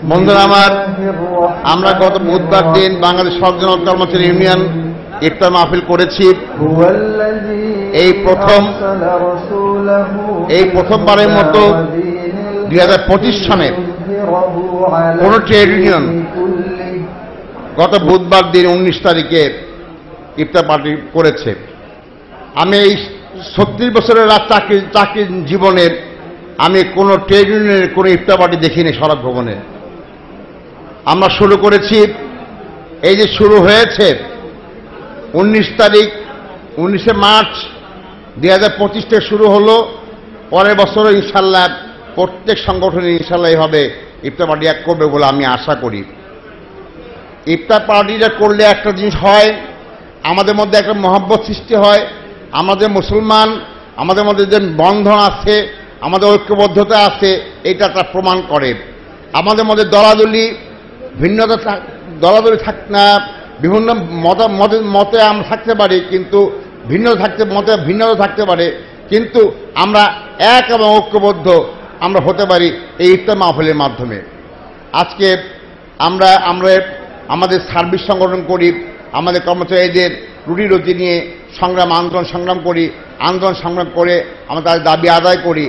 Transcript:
বন্ধুরা আমার, আমরা গত বুধবার দিন বাংলাদেশ সর্বজন কর্মচারী ইউনিয়ন ইফতার মাহফিল করেছি। এই প্রথমবারের মতো 2025 সনে কোন ট্রেড ইউনিয়ন গত বুধবার দিন 19 তারিখে ইফতার পার্টি করেছে। আমি এই 36 বছরের চাকরি জীবনের আমি কোনো ট্রেড ইউনিয়নের কোনো ইফতার পার্টি দেখিনি সড়ক ভবনে। আমরা শুরু করেছি, এই যে শুরু হয়েছে 19 তারিখ 19শে মার্চ 2025 থেকে শুরু হলো। পরের বছরও ইনশাল্লাহ প্রত্যেক সংগঠনে ইনশাল্লাহ এইভাবে ইফতার পার্টি এক করবে বলে আমি আশা করি। ইফতার পার্টিটা করলে একটা জিনিস হয়, আমাদের মধ্যে একটা মহব্বত সৃষ্টি হয়। আমাদের মুসলমান, আমাদের মধ্যে যে বন্ধন আছে, আমাদের ঐক্যবদ্ধতা আছে, এটা তা প্রমাণ করে। আমাদের মধ্যে দলাদলি থাক না, বিভিন্ন মতে আমরা থাকতে পারি, কিন্তু ভিন্নতা থাকতে পারে, কিন্তু আমরা এক এবং ঐক্যবদ্ধ আমরা হতে পারি এই ইফতার মাহফিলের মাধ্যমে। আজকে আমরা আমাদের সার্ভিস সংগঠন করি, আমাদের কর্মচারীদের রুটি রুজি নিয়ে আন্দোলন সংগ্রাম করে আমরা তাদের দাবি আদায় করি।